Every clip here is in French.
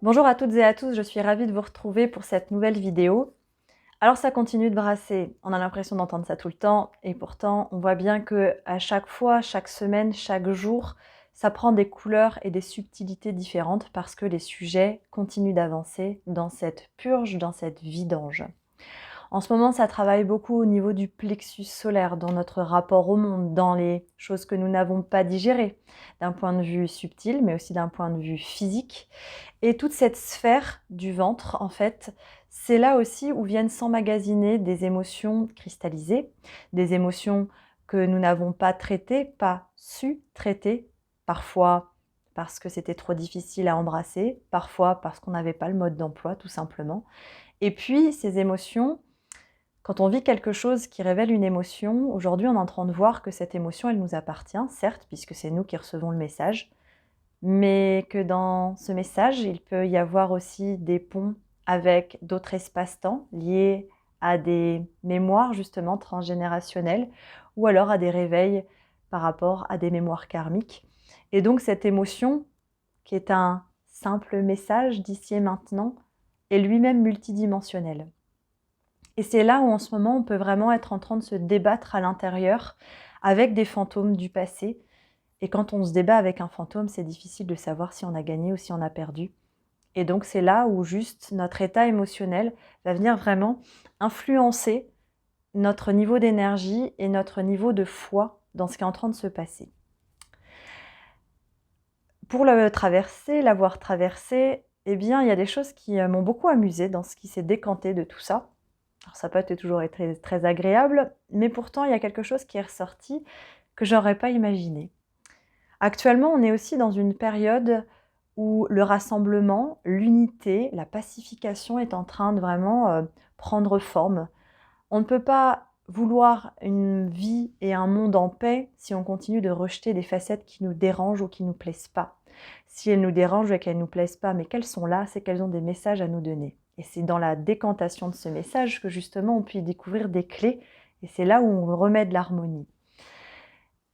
Bonjour à toutes et à tous, je suis ravie de vous retrouver pour cette nouvelle vidéo. Alors ça continue de brasser, on a l'impression d'entendre ça tout le temps et pourtant on voit bien que à chaque fois, chaque semaine, chaque jour, ça prend des couleurs et des subtilités différentes parce que les sujets continuent d'avancer dans cette purge, dans cette vidange. En ce moment, ça travaille beaucoup au niveau du plexus solaire, dans notre rapport au monde, dans les choses que nous n'avons pas digérées, d'un point de vue subtil, mais aussi d'un point de vue physique. Et toute cette sphère du ventre, en fait, c'est là aussi où viennent s'emmagasiner des émotions cristallisées, des émotions que nous n'avons pas traitées, pas su traiter, parfois parce que c'était trop difficile à embrasser, parfois parce qu'on n'avait pas le mode d'emploi, tout simplement. Et puis, ces émotions, quand on vit quelque chose qui révèle une émotion, aujourd'hui on est en train de voir que cette émotion, elle nous appartient, certes, puisque c'est nous qui recevons le message, mais que dans ce message, il peut y avoir aussi des ponts avec d'autres espaces-temps liés à des mémoires justement transgénérationnelles ou alors à des réveils par rapport à des mémoires karmiques. Et donc cette émotion, qui est un simple message d'ici et maintenant, est lui-même multidimensionnel. Et c'est là où en ce moment on peut vraiment être en train de se débattre à l'intérieur avec des fantômes du passé. Et quand on se débat avec un fantôme, c'est difficile de savoir si on a gagné ou si on a perdu. Et donc c'est là où juste notre état émotionnel va venir vraiment influencer notre niveau d'énergie et notre niveau de foi dans ce qui est en train de se passer. Pour le traverser, l'avoir traversé, eh bien, il y a des choses qui m'ont beaucoup amusée dans ce qui s'est décanté de tout ça. Alors ça n'a pas toujours été très, très agréable, mais pourtant il y a quelque chose qui est ressorti que j'aurais pas imaginé. Actuellement, on est aussi dans une période où le rassemblement, l'unité, la pacification est en train de vraiment prendre forme. On ne peut pas vouloir une vie et un monde en paix si on continue de rejeter des facettes qui nous dérangent ou qui ne nous plaisent pas. Si elles nous dérangent et qu'elles ne nous plaisent pas, mais qu'elles sont là, c'est qu'elles ont des messages à nous donner. Et c'est dans la décantation de ce message que justement on peut y découvrir des clés, et c'est là où on remet de l'harmonie.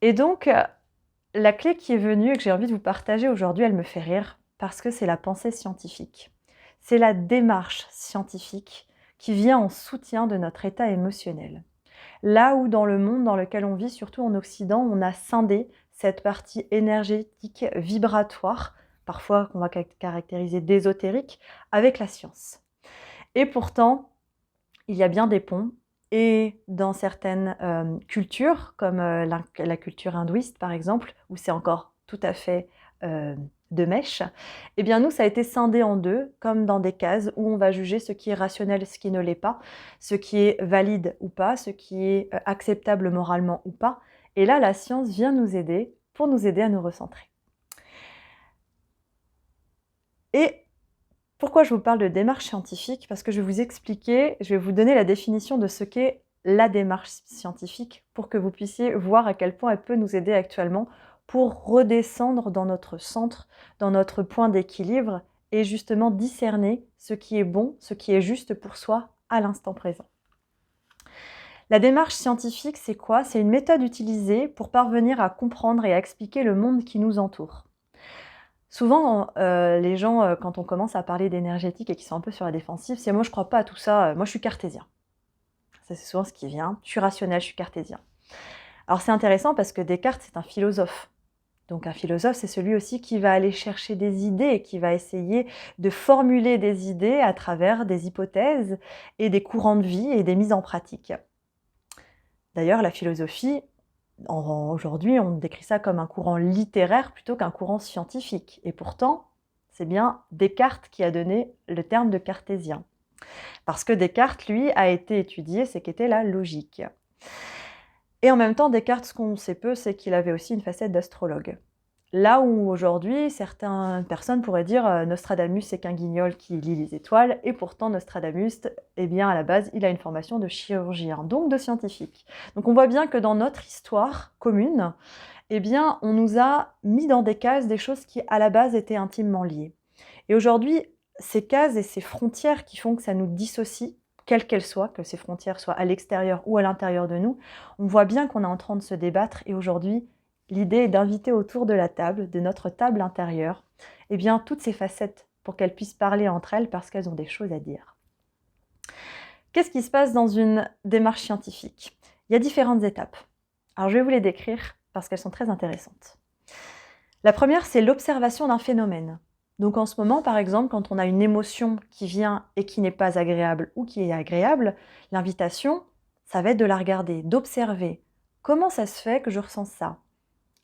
Et donc, la clé qui est venue et que j'ai envie de vous partager aujourd'hui, elle me fait rire parce que c'est la pensée scientifique. C'est la démarche scientifique qui vient en soutien de notre état émotionnel. Là où dans le monde dans lequel on vit, surtout en Occident, on a scindé cette partie énergétique vibratoire, parfois qu'on va caractériser d'ésotérique, avec la science. Et pourtant, il y a bien des ponts. Et dans certaines cultures, comme la culture hindouiste par exemple, où c'est encore tout à fait de mèche, eh bien nous, ça a été scindé en deux, comme dans des cases où on va juger ce qui est rationnel, ce qui ne l'est pas, ce qui est valide ou pas, ce qui est acceptable moralement ou pas. Et là, la science vient nous aider pour nous aider à nous recentrer. Et pourquoi je vous parle de démarche scientifique? Parce que je vais vous expliquer, je vais vous donner la définition de ce qu'est la démarche scientifique pour que vous puissiez voir à quel point elle peut nous aider actuellement pour redescendre dans notre centre, dans notre point d'équilibre et justement discerner ce qui est bon, ce qui est juste pour soi à l'instant présent. La démarche scientifique, c'est quoi? C'est une méthode utilisée pour parvenir à comprendre et à expliquer le monde qui nous entoure. Souvent, les gens, quand on commence à parler d'énergétique et qui sont un peu sur la défensive, c'est: «Moi, je crois pas à tout ça, moi, je suis cartésien». Ça, c'est souvent ce qui vient: «Je suis rationnel, je suis cartésien». Alors, c'est intéressant parce que Descartes, c'est un philosophe. Donc un philosophe, c'est celui aussi qui va aller chercher des idées et qui va essayer de formuler des idées à travers des hypothèses et des courants de vie et des mises en pratique. D'ailleurs, la philosophie, aujourd'hui, on décrit ça comme un courant littéraire plutôt qu'un courant scientifique. Et pourtant, c'est bien Descartes qui a donné le terme de cartésien. Parce que Descartes, lui, a été étudié ce qu'était la logique. Et en même temps, Descartes, ce qu'on sait peu, c'est qu'il avait aussi une facette d'astrologue. Là où aujourd'hui, certaines personnes pourraient dire Nostradamus, c'est qu'un guignol qui lit les étoiles, et pourtant Nostradamus, eh bien, à la base, il a une formation de chirurgien, donc de scientifique. Donc on voit bien que dans notre histoire commune, eh bien, on nous a mis dans des cases des choses qui, à la base, étaient intimement liées. Et aujourd'hui, ces cases et ces frontières qui font que ça nous dissocie, quelles qu'elles soient, que ces frontières soient à l'extérieur ou à l'intérieur de nous, on voit bien qu'on est en train de se débattre, et aujourd'hui, l'idée est d'inviter autour de la table, de notre table intérieure, eh bien, toutes ces facettes pour qu'elles puissent parler entre elles parce qu'elles ont des choses à dire. Qu'est-ce qui se passe dans une démarche scientifique? Il y a différentes étapes. Alors je vais vous les décrire parce qu'elles sont très intéressantes. La première, c'est l'observation d'un phénomène. Donc en ce moment, par exemple, quand on a une émotion qui vient et qui n'est pas agréable ou qui est agréable, l'invitation, ça va être de la regarder, d'observer. Comment ça se fait que je ressens ça?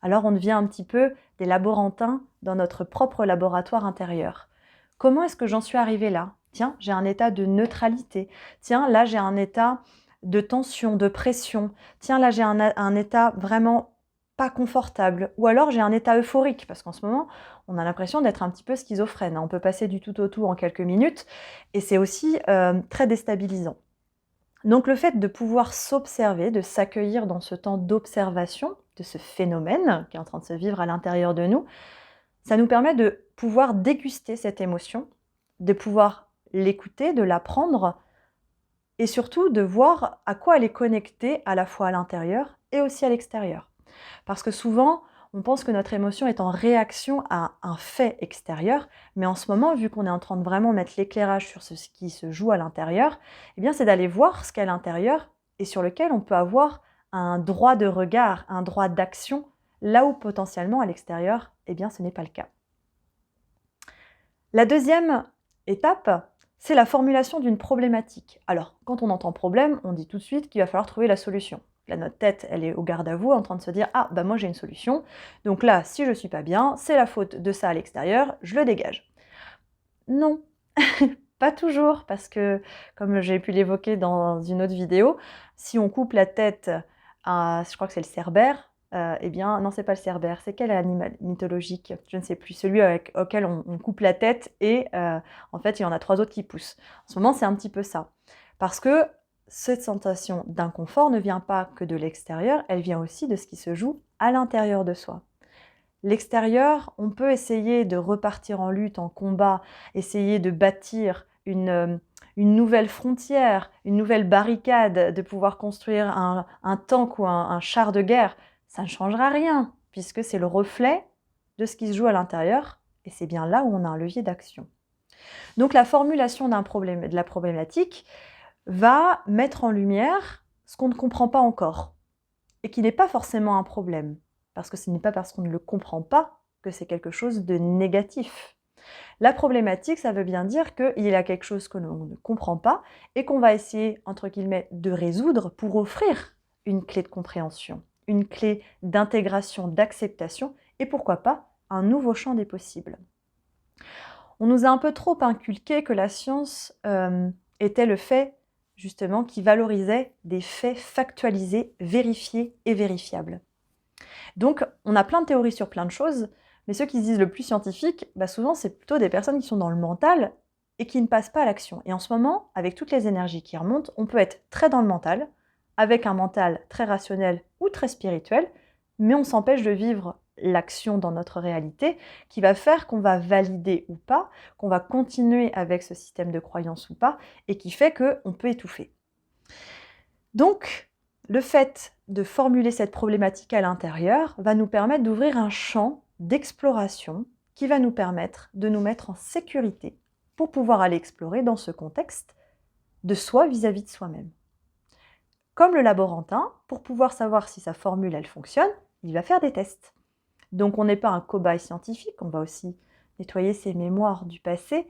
Alors on devient un petit peu des laborantins dans notre propre laboratoire intérieur. Comment est-ce que j'en suis arrivée là? Tiens, j'ai un état de neutralité. Tiens, là j'ai un état de tension, de pression. Tiens, là j'ai un état vraiment pas confortable. Ou alors j'ai un état euphorique, parce qu'en ce moment, on a l'impression d'être un petit peu schizophrène. On peut passer du tout au tout en quelques minutes, et c'est aussi très déstabilisant. Donc le fait de pouvoir s'observer, de s'accueillir dans ce temps d'observation de ce phénomène qui est en train de se vivre à l'intérieur de nous, ça nous permet de pouvoir déguster cette émotion, de pouvoir l'écouter, de l'apprendre et surtout de voir à quoi elle est connectée à la fois à l'intérieur et aussi à l'extérieur. Parce que souvent, on pense que notre émotion est en réaction à un fait extérieur, mais en ce moment, vu qu'on est en train de vraiment mettre l'éclairage sur ce qui se joue à l'intérieur, eh bien, c'est d'aller voir ce qu'est à l'intérieur et sur lequel on peut avoir un droit de regard, un droit d'action, là où potentiellement à l'extérieur, eh bien, ce n'est pas le cas. La deuxième étape, c'est la formulation d'une problématique. Alors, quand on entend problème, on dit tout de suite qu'il va falloir trouver la solution. Là, notre tête, elle est au garde à vous, en train de se dire « Ah, bah moi j'ai une solution. Donc là, si je suis pas bien, c'est la faute de ça à l'extérieur, je le dégage. » Non, pas toujours, parce que, comme j'ai pu l'évoquer dans une autre vidéo, si on coupe la tête à, je crois que c'est le cerbère, eh bien, non, c'est pas le cerbère, c'est quel animal mythologique? Je ne sais plus, celui auquel on coupe la tête et en fait, il y en a 3 autres qui poussent. En ce moment, c'est un petit peu ça. Parce que cette sensation d'inconfort ne vient pas que de l'extérieur, elle vient aussi de ce qui se joue à l'intérieur de soi. L'extérieur, on peut essayer de repartir en lutte, en combat, essayer de bâtir une nouvelle frontière, une nouvelle barricade, de pouvoir construire un tank ou un char de guerre. Ça ne changera rien, puisque c'est le reflet de ce qui se joue à l'intérieur, et c'est bien là où on a un levier d'action. Donc la formulation de la problématique va mettre en lumière ce qu'on ne comprend pas encore, et qui n'est pas forcément un problème, parce que ce n'est pas parce qu'on ne le comprend pas que c'est quelque chose de négatif. La problématique, ça veut bien dire qu'il y a quelque chose que l'on ne comprend pas et qu'on va essayer, entre guillemets, de résoudre pour offrir une clé de compréhension, une clé d'intégration, d'acceptation et pourquoi pas un nouveau champ des possibles. On nous a un peu trop inculqué que la science était le fait, justement, qui valorisait des faits factualisés, vérifiés et vérifiables. Donc, on a plein de théories sur plein de choses, mais ceux qui se disent le plus scientifique, bah souvent, c'est plutôt des personnes qui sont dans le mental et qui ne passent pas à l'action. Et en ce moment, avec toutes les énergies qui remontent, on peut être très dans le mental, avec un mental très rationnel ou très spirituel, mais on s'empêche de vivre l'action dans notre réalité qui va faire qu'on va valider ou pas, qu'on va continuer avec ce système de croyance ou pas, et qui fait qu'on peut étouffer. Donc, le fait de formuler cette problématique à l'intérieur va nous permettre d'ouvrir un champ d'exploration qui va nous permettre de nous mettre en sécurité pour pouvoir aller explorer dans ce contexte de soi vis-à-vis de soi-même. Comme le laborantin, pour pouvoir savoir si sa formule elle fonctionne, il va faire des tests. Donc on n'est pas un cobaye scientifique, on va aussi nettoyer ses mémoires du passé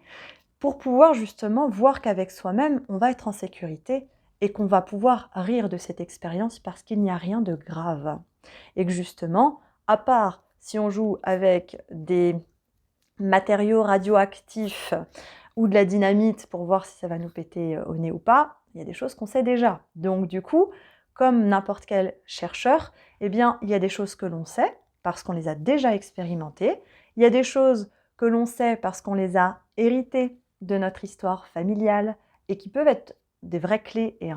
pour pouvoir justement voir qu'avec soi-même, on va être en sécurité et qu'on va pouvoir rire de cette expérience parce qu'il n'y a rien de grave. Et que justement, à part si on joue avec des matériaux radioactifs ou de la dynamite pour voir si ça va nous péter au nez ou pas, il y a des choses qu'on sait déjà. Donc du coup, comme n'importe quel chercheur, eh bien, il y a des choses que l'on sait parce qu'on les a déjà expérimentées. Il y a des choses que l'on sait parce qu'on les a héritées de notre histoire familiale et qui peuvent être des vraies clés et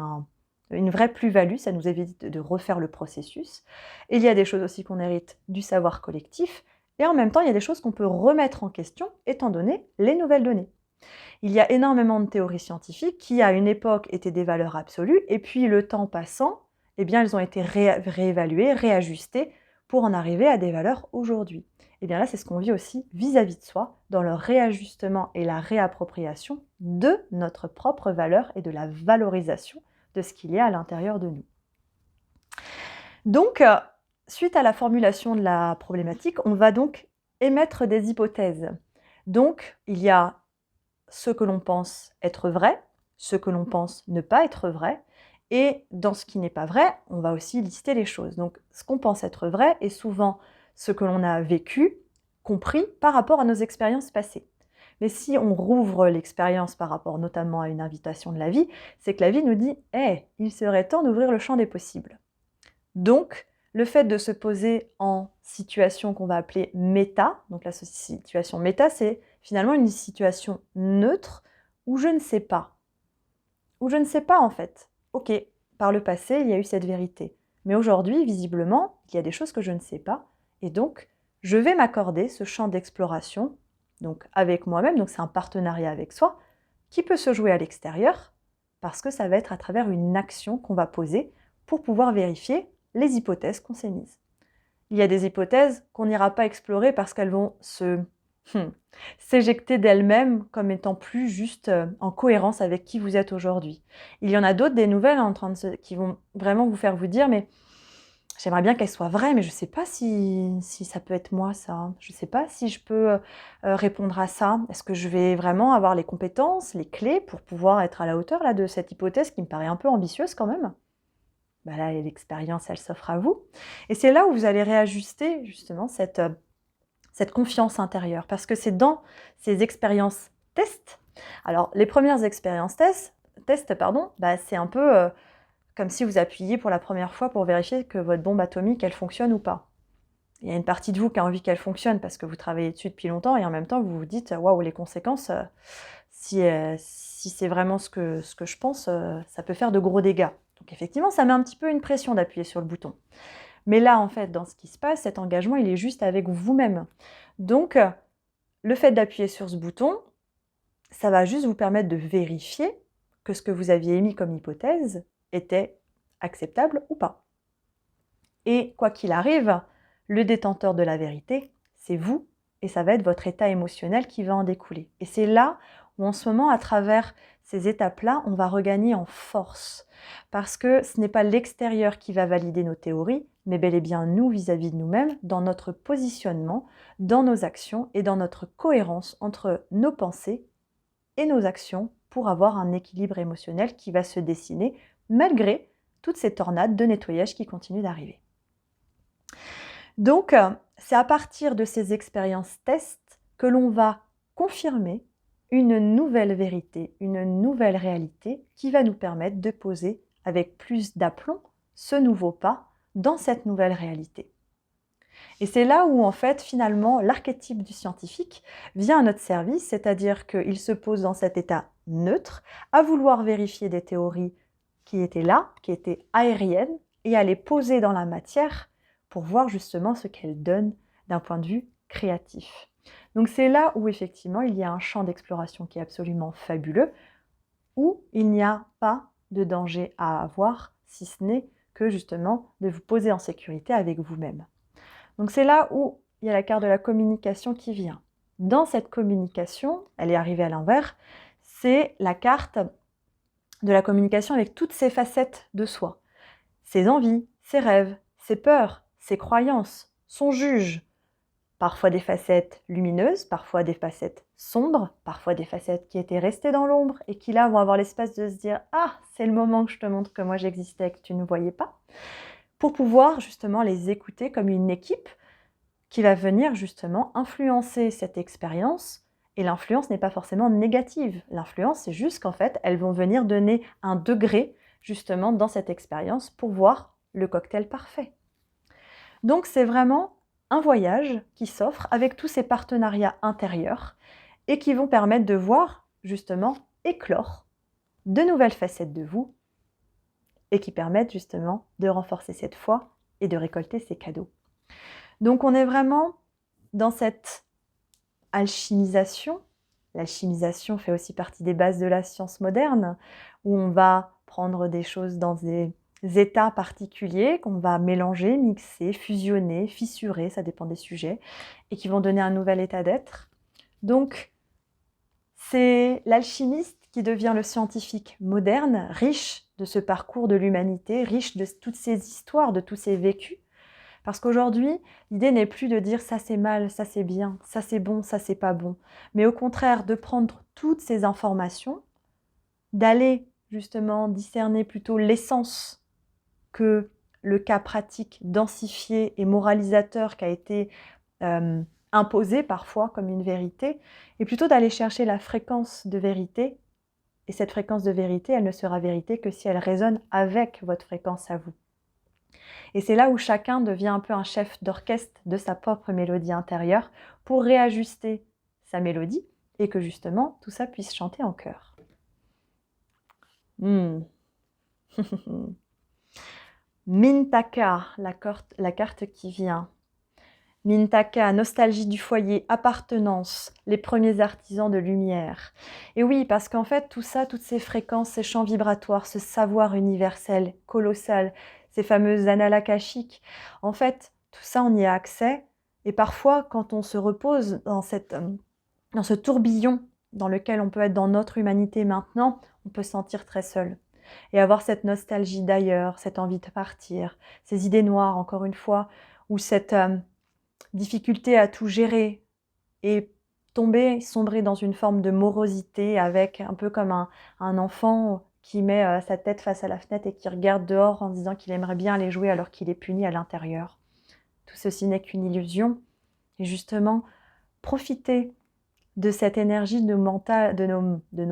une vraie plus-value, ça nous évite de refaire le processus. Et il y a des choses aussi qu'on hérite du savoir collectif, et en même temps, il y a des choses qu'on peut remettre en question, étant donné les nouvelles données. Il y a énormément de théories scientifiques qui, à une époque, étaient des valeurs absolues, et puis le temps passant, eh bien, elles ont été réévaluées, réajustées, pour en arriver à des valeurs aujourd'hui. Et bien là, c'est ce qu'on vit aussi vis-à-vis de soi, dans le réajustement et la réappropriation de notre propre valeur et de la valorisation de ce qu'il y a à l'intérieur de nous. Donc, suite à la formulation de la problématique, on va donc émettre des hypothèses. Donc, il y a ce que l'on pense être vrai, ce que l'on pense ne pas être vrai, et dans ce qui n'est pas vrai, on va aussi lister les choses. Donc, ce qu'on pense être vrai est souvent ce que l'on a vécu, compris par rapport à nos expériences passées. Mais si on rouvre l'expérience par rapport notamment à une invitation de la vie, c'est que la vie nous dit « Hey, il serait temps d'ouvrir le champ des possibles ». Donc, le fait de se poser en situation qu'on va appeler méta, donc la situation méta, c'est finalement une situation neutre où je ne sais pas. Où je ne sais pas en fait. Ok, par le passé, il y a eu cette vérité. Mais aujourd'hui, visiblement, il y a des choses que je ne sais pas. Et donc, je vais m'accorder ce champ d'exploration, donc avec moi-même, donc c'est un partenariat avec soi, qui peut se jouer à l'extérieur, parce que ça va être à travers une action qu'on va poser pour pouvoir vérifier les hypothèses qu'on s'est mises. Il y a des hypothèses qu'on n'ira pas explorer parce qu'elles vont s'éjecter d'elles-mêmes comme étant plus juste en cohérence avec qui vous êtes aujourd'hui. Il y en a d'autres, des nouvelles qui vont vraiment vous faire vous dire mais j'aimerais bien qu'elles soient vraies, mais je ne sais pas si ça peut être moi ça. Je ne sais pas si je peux répondre à ça. Est-ce que je vais vraiment avoir les compétences, les clés pour pouvoir être à la hauteur là, de cette hypothèse qui me paraît un peu ambitieuse quand même? Bah là, l'expérience, elle s'offre à vous. Et c'est là où vous allez réajuster justement cette confiance intérieure. Parce que c'est dans ces expériences tests. Alors, les premières expériences tests, c'est un peu comme si vous appuyiez pour la première fois pour vérifier que votre bombe atomique, elle fonctionne ou pas. Il y a une partie de vous qui a envie qu'elle fonctionne parce que vous travaillez dessus depuis longtemps et en même temps, vous vous dites « Waouh, les conséquences, si c'est vraiment ce que je pense, ça peut faire de gros dégâts. » Donc effectivement, ça met un petit peu une pression d'appuyer sur le bouton. Mais là, en fait, dans ce qui se passe, cet engagement, il est juste avec vous-même. Donc, le fait d'appuyer sur ce bouton, ça va juste vous permettre de vérifier que ce que vous aviez émis comme hypothèse était acceptable ou pas. Et quoi qu'il arrive, le détenteur de la vérité, c'est vous, et ça va être votre état émotionnel qui va en découler. Et c'est là où en ce moment, à travers ces étapes-là, on va regagner en force. Parce que ce n'est pas l'extérieur qui va valider nos théories, mais bel et bien nous vis-à-vis de nous-mêmes, dans notre positionnement, dans nos actions et dans notre cohérence entre nos pensées et nos actions pour avoir un équilibre émotionnel qui va se dessiner malgré toutes ces tornades de nettoyage qui continuent d'arriver. Donc, c'est à partir de ces expériences tests que l'on va confirmer une nouvelle vérité, une nouvelle réalité qui va nous permettre de poser avec plus d'aplomb ce nouveau pas dans cette nouvelle réalité. Et c'est là où, en fait, finalement, l'archétype du scientifique vient à notre service, c'est-à-dire qu'il se pose dans cet état neutre, à vouloir vérifier des théories qui étaient là, qui étaient aériennes, et à les poser dans la matière pour voir justement ce qu'elles donnent d'un point de vue créatif. Donc c'est là où effectivement il y a un champ d'exploration qui est absolument fabuleux, où il n'y a pas de danger à avoir, si ce n'est que justement de vous poser en sécurité avec vous-même. Donc c'est là où il y a la carte de la communication qui vient. Dans cette communication, elle est arrivée à l'envers, c'est la carte de la communication avec toutes ses facettes de soi. Ses envies, ses rêves, ses peurs, ses croyances, son juge. Parfois des facettes lumineuses, parfois des facettes sombres, parfois des facettes qui étaient restées dans l'ombre et qui là vont avoir l'espace de se dire « Ah, c'est le moment que je te montre que moi j'existais et que tu ne voyais pas », pour pouvoir justement les écouter comme une équipe qui va venir justement influencer cette expérience. Et l'influence n'est pas forcément négative. L'influence, c'est juste qu'en fait, elles vont venir donner un degré justement dans cette expérience pour voir le cocktail parfait. Donc c'est vraiment un voyage qui s'offre avec tous ces partenariats intérieurs et qui vont permettre de voir justement éclore de nouvelles facettes de vous et qui permettent justement de renforcer cette foi et de récolter ces cadeaux. Donc on est vraiment dans cette alchimisation. L'alchimisation fait aussi partie des bases de la science moderne, où on va prendre des choses dans des états particuliers qu'on va mélanger, mixer, fusionner, fissurer, ça dépend des sujets, et qui vont donner un nouvel état d'être. Donc, c'est l'alchimiste qui devient le scientifique moderne, riche de ce parcours de l'humanité, riche de toutes ces histoires, de tous ces vécus. Parce qu'aujourd'hui, l'idée n'est plus de dire ça c'est mal, ça c'est bien, ça c'est bon, ça c'est pas bon, mais au contraire de prendre toutes ces informations, d'aller justement discerner plutôt l'essence que le cas pratique densifié et moralisateur qui a été imposé parfois comme une vérité, et plutôt d'aller chercher la fréquence de vérité. Et cette fréquence de vérité, elle ne sera vérité que si elle résonne avec votre fréquence à vous. Et c'est là où chacun devient un peu un chef d'orchestre de sa propre mélodie intérieure pour réajuster sa mélodie et que justement tout ça puisse chanter en chœur. Mintaka, la carte qui vient. Mintaka, nostalgie du foyer, appartenance, les premiers artisans de lumière. Et oui, parce qu'en fait, tout ça, toutes ces fréquences, ces champs vibratoires, ce savoir universel, colossal, ces fameuses annales akashiques, en fait, tout ça, on y a accès. Et parfois, quand on se repose dans ce tourbillon dans lequel on peut être dans notre humanité maintenant, on peut se sentir très seul. Et avoir cette nostalgie d'ailleurs, cette envie de partir, ces idées noires, encore une fois, ou cette difficulté à tout gérer et sombrer dans une forme de morosité avec un peu comme un enfant qui met sa tête face à la fenêtre et qui regarde dehors en disant qu'il aimerait bien aller jouer alors qu'il est puni à l'intérieur. Tout ceci n'est qu'une illusion. Et justement, profiter de cette énergie de nos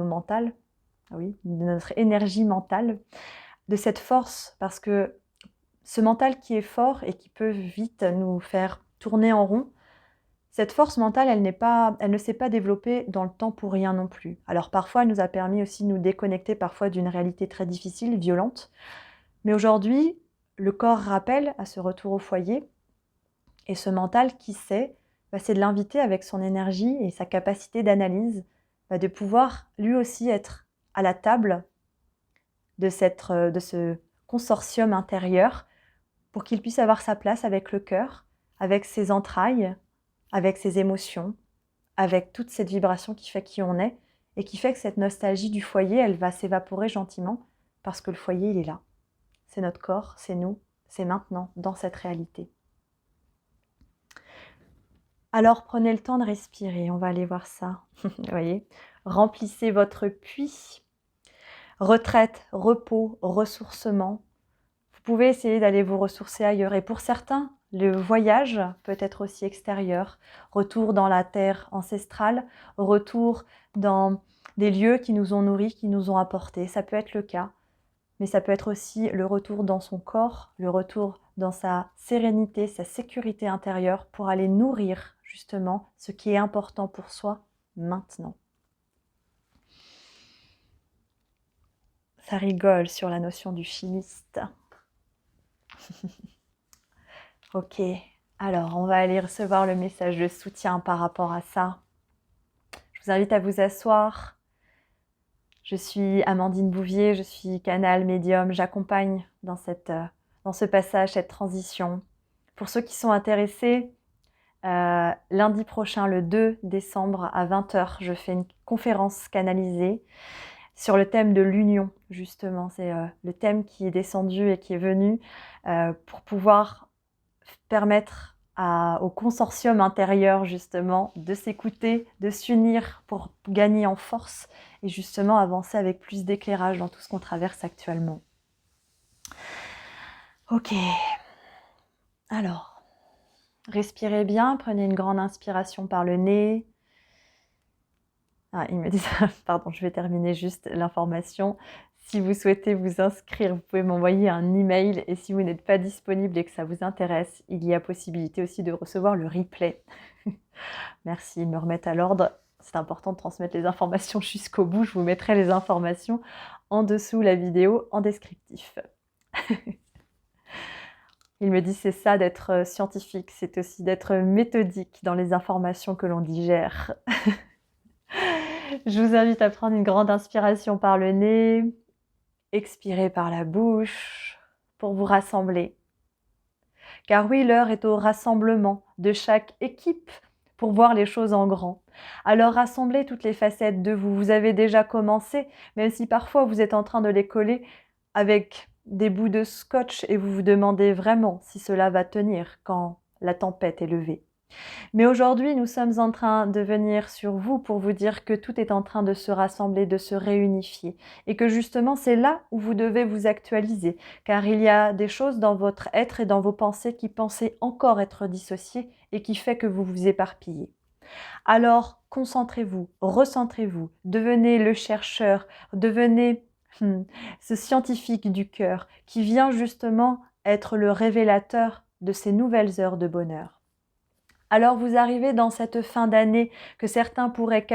mentales, oui, de notre énergie mentale, de cette force, parce que ce mental qui est fort et qui peut vite nous faire tourner en rond, cette force mentale, elle ne s'est pas développée dans le temps pour rien non plus. Alors parfois, elle nous a permis aussi de nous déconnecter parfois d'une réalité très difficile, violente. Mais aujourd'hui, le corps rappelle à ce retour au foyer. Et ce mental, qui sait, c'est de l'inviter avec son énergie et sa capacité d'analyse, de pouvoir lui aussi être à la table de ce consortium intérieur pour qu'il puisse avoir sa place avec le cœur, avec ses entrailles, avec ses émotions, avec toute cette vibration qui fait qui on est et qui fait que cette nostalgie du foyer, elle va s'évaporer gentiment parce que le foyer, il est là. C'est notre corps, c'est nous, c'est maintenant, dans cette réalité. Alors prenez le temps de respirer, on va aller voir ça. Vous voyez, remplissez votre puits. Retraite, repos, ressourcement. Vous pouvez essayer d'aller vous ressourcer ailleurs. Et pour certains, le voyage peut être aussi extérieur. Retour dans la terre ancestrale, retour dans des lieux qui nous ont nourris, qui nous ont apportés. Ça peut être le cas. Mais ça peut être aussi le retour dans son corps, le retour dans sa sérénité, sa sécurité intérieure pour aller nourrir justement ce qui est important pour soi maintenant. Ça rigole sur la notion du chimiste. Ok, alors on va aller recevoir le message de soutien par rapport à ça. Je vous invite à vous asseoir. Je suis Amandine Bouvier, je suis canal, médium, j'accompagne dans ce passage, cette transition. Pour ceux qui sont intéressés, lundi prochain, le 2 décembre à 20h, je fais une conférence canalisée sur le thème de l'union, justement. C'est le thème qui est descendu et qui est venu pour pouvoir permettre au consortium intérieur, justement, de s'écouter, de s'unir pour gagner en force et justement avancer avec plus d'éclairage dans tout ce qu'on traverse actuellement. Ok. Alors, respirez bien, prenez une grande inspiration par le nez. Ah, ils me disent, pardon, je vais terminer juste l'information. Si vous souhaitez vous inscrire, vous pouvez m'envoyer un email et si vous n'êtes pas disponible et que ça vous intéresse, il y a possibilité aussi de recevoir le replay. Merci, ils me remettent à l'ordre. C'est important de transmettre les informations jusqu'au bout. Je vous mettrai les informations en dessous la vidéo en descriptif. Il me dit c'est ça d'être scientifique, c'est aussi d'être méthodique dans les informations que l'on digère. Je vous invite à prendre une grande inspiration par le nez, expirer par la bouche. pour vous rassembler. Car oui, l'heure est au rassemblement de chaque équipe pour voir les choses en grand. Alors rassemblez toutes les facettes de vous. Vous avez déjà commencé, même si parfois vous êtes en train de les coller avec des bouts de scotch et vous vous demandez vraiment si cela va tenir quand la tempête est levée. Mais aujourd'hui, nous sommes en train de venir sur vous pour vous dire que tout est en train de se rassembler, de se réunifier. Et que justement, c'est là où vous devez vous actualiser. Car il y a des choses dans votre être et dans vos pensées qui pensaient encore être dissociées et qui fait que vous vous éparpillez. Alors, concentrez-vous, recentrez-vous, devenez le chercheur, devenez ce scientifique du cœur qui vient justement être le révélateur de ces nouvelles heures de bonheur. Alors vous arrivez dans cette fin d'année que certains pourraient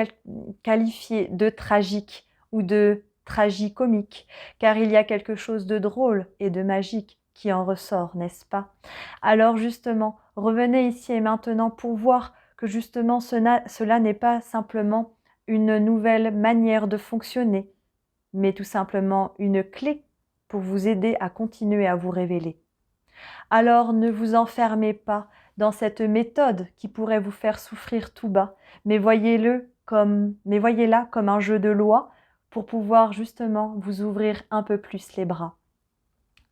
qualifier de tragique ou de tragicomique, car il y a quelque chose de drôle et de magique qui en ressort, n'est-ce pas? Alors justement, revenez ici et maintenant pour voir que justement cela n'est pas simplement une nouvelle manière de fonctionner, mais tout simplement une clé pour vous aider à continuer à vous révéler. Alors ne vous enfermez pas dans cette méthode qui pourrait vous faire souffrir tout bas, mais voyez-la comme un jeu de loi pour pouvoir justement vous ouvrir un peu plus les bras.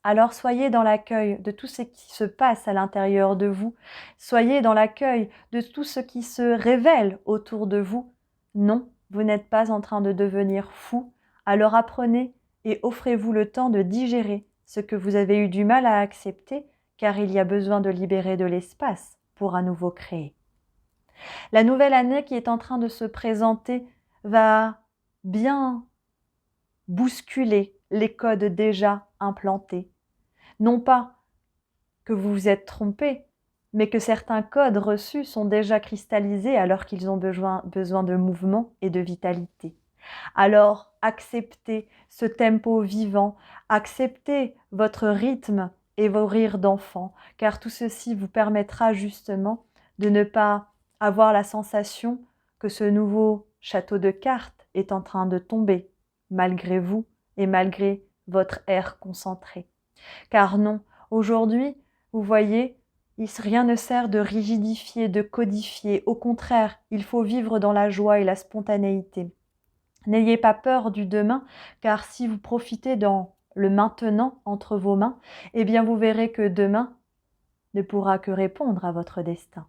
Alors soyez dans l'accueil de tout ce qui se passe à l'intérieur de vous, soyez dans l'accueil de tout ce qui se révèle autour de vous. Non, vous n'êtes pas en train de devenir fou, alors apprenez et offrez-vous le temps de digérer ce que vous avez eu du mal à accepter, car il y a besoin de libérer de l'espace pour à nouveau créer. La nouvelle année qui est en train de se présenter va bien bousculer les codes déjà implantés. Non pas que vous vous êtes trompé, mais que certains codes reçus sont déjà cristallisés alors qu'ils ont besoin de mouvement et de vitalité. Alors acceptez ce tempo vivant, acceptez votre rythme et vos rires d'enfant, car tout ceci vous permettra justement de ne pas avoir la sensation que ce nouveau château de cartes est en train de tomber, malgré vous et malgré votre air concentré. Car non, aujourd'hui, vous voyez, rien ne sert de rigidifier, de codifier. Au contraire, il faut vivre dans la joie et la spontanéité. N'ayez pas peur du demain, car si vous profitez dans le maintenant entre vos mains, eh bien vous verrez que demain ne pourra que répondre à votre destin.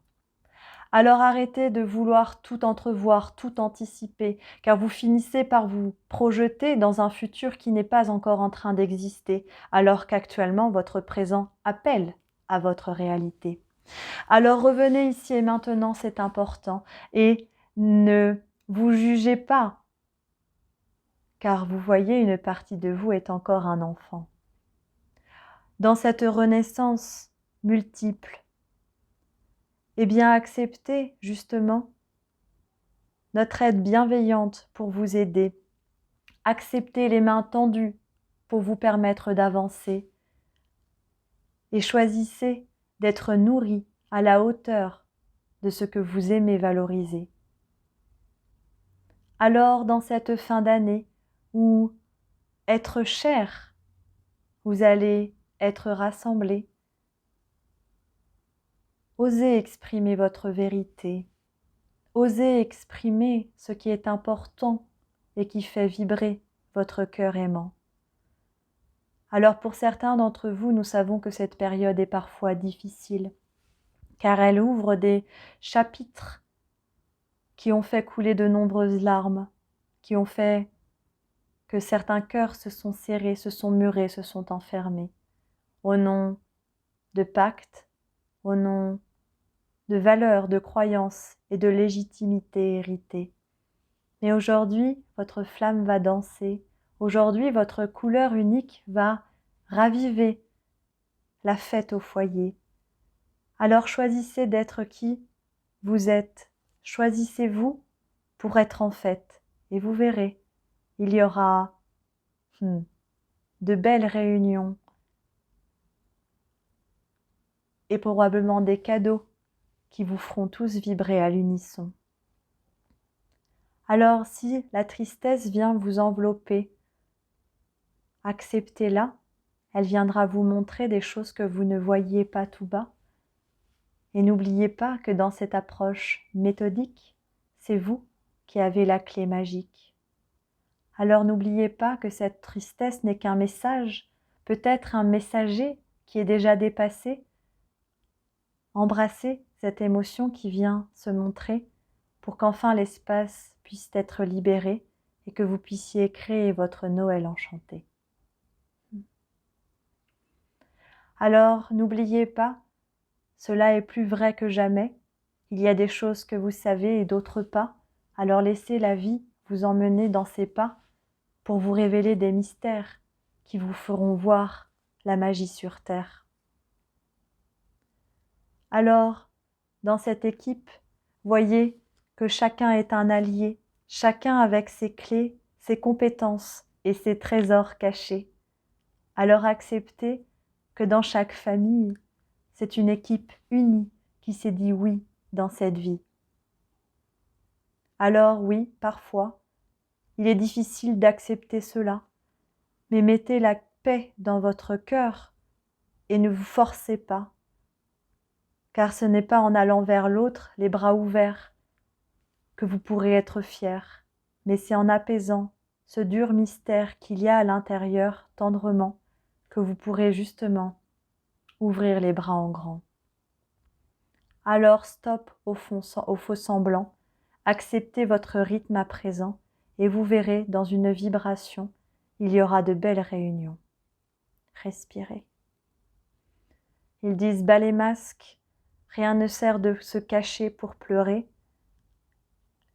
Alors arrêtez de vouloir tout entrevoir, tout anticiper, car vous finissez par vous projeter dans un futur qui n'est pas encore en train d'exister, alors qu'actuellement votre présent appelle à votre réalité. Alors revenez ici et maintenant, c'est important, et ne vous jugez pas, car vous voyez, une partie de vous est encore un enfant. Dans cette renaissance multiple, eh bien acceptez justement notre aide bienveillante pour vous aider. Acceptez les mains tendues pour vous permettre d'avancer. Et choisissez d'être nourri à la hauteur de ce que vous aimez valoriser. Alors, dans cette fin d'année où être cher, vous allez être rassemblés, osez exprimer votre vérité, osez exprimer ce qui est important et qui fait vibrer votre cœur aimant. Alors pour certains d'entre vous, nous savons que cette période est parfois difficile, car elle ouvre des chapitres qui ont fait couler de nombreuses larmes, qui ont fait que certains cœurs se sont serrés, se sont murés, se sont enfermés, au nom de pactes, au nom de valeurs, de croyances et de légitimité héritées. Mais aujourd'hui, votre flamme va danser. Aujourd'hui, votre couleur unique va raviver la fête au foyer. Alors choisissez d'être qui vous êtes. Choisissez-vous pour être en fête. Et vous verrez, il y aura de belles réunions et probablement des cadeaux qui vous feront tous vibrer à l'unisson. Alors si la tristesse vient vous envelopper, acceptez-la, Elle viendra vous montrer des choses que vous ne voyiez pas tout bas. Et n'oubliez pas que dans cette approche méthodique, c'est vous qui avez la clé magique. Alors n'oubliez pas que cette tristesse n'est qu'un message, peut-être un messager qui est déjà dépassé. Embrassez cette émotion qui vient se montrer pour qu'enfin l'espace puisse être libéré et que vous puissiez créer votre Noël enchanté. Alors n'oubliez pas, cela est plus vrai que jamais. Il y a des choses que vous savez et d'autres pas. Alors laissez la vie vous emmener dans ses pas pour vous révéler des mystères qui vous feront voir la magie sur terre. Alors, dans cette équipe, voyez que chacun est un allié, chacun avec ses clés, ses compétences et ses trésors cachés. Alors acceptez que dans chaque famille, c'est une équipe unie qui s'est dit oui dans cette vie. Alors oui, parfois, il est difficile d'accepter cela, mais mettez la paix dans votre cœur et ne vous forcez pas, car ce n'est pas en allant vers l'autre, les bras ouverts, que vous pourrez être fier, mais c'est en apaisant ce dur mystère qu'il y a à l'intérieur tendrement que vous pourrez justement ouvrir les bras en grand. Alors stop au faux semblant, acceptez votre rythme à présent et vous verrez dans une vibration, il y aura de belles réunions. Respirez. Ils disent bas les masques, rien ne sert de se cacher pour pleurer.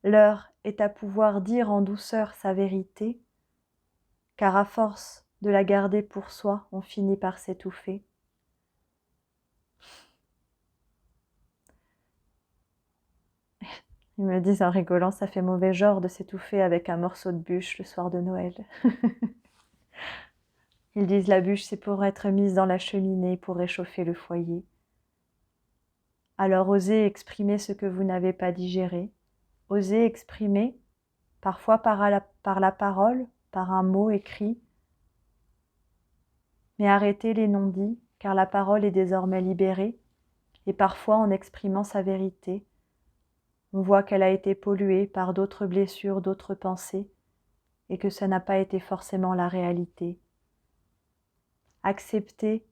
L'heure est à pouvoir dire en douceur sa vérité, car à force de la garder pour soi, on finit par s'étouffer. Ils me disent en rigolant, ça fait mauvais genre de s'étouffer avec un morceau de bûche le soir de Noël. Ils disent la bûche, c'est pour être mise dans la cheminée, pour réchauffer le foyer. Alors osez exprimer ce que vous n'avez pas digéré. Osez exprimer, parfois par la parole, par un mot écrit. Mais arrêtez les non-dits, car la parole est désormais libérée. Et parfois, en exprimant sa vérité, on voit qu'elle a été polluée par d'autres blessures, d'autres pensées, et que ça n'a pas été forcément la réalité. Accepter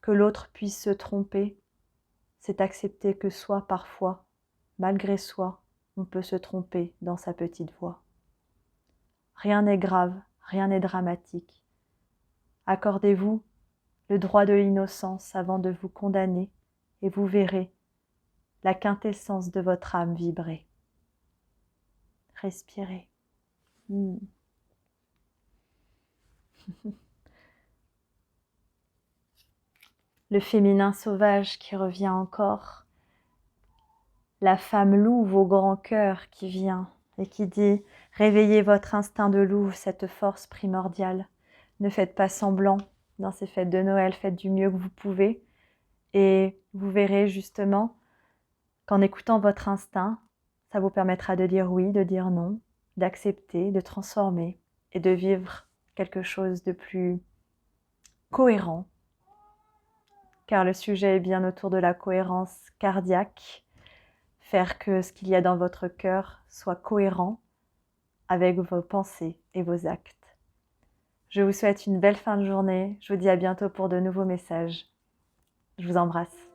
que l'autre puisse se tromper, c'est accepter que soi, parfois, malgré soi, on peut se tromper dans sa petite voix. Rien n'est grave, rien n'est dramatique. Accordez-vous le droit de l'innocence avant de vous condamner, et vous verrez la quintessence de votre âme vibrer. Respirez. Le féminin sauvage qui revient encore. La femme louve au grand cœur qui vient et qui dit « Réveillez votre instinct de louve, cette force primordiale. Ne faites pas semblant dans ces fêtes de Noël, faites du mieux que vous pouvez. » Et vous verrez justement qu'en écoutant votre instinct, ça vous permettra de dire oui, de dire non, d'accepter, de transformer et de vivre quelque chose de plus cohérent. Car le sujet est bien autour de la cohérence cardiaque, faire que ce qu'il y a dans votre cœur soit cohérent avec vos pensées et vos actes. Je vous souhaite une belle fin de journée, je vous dis à bientôt pour de nouveaux messages. Je vous embrasse.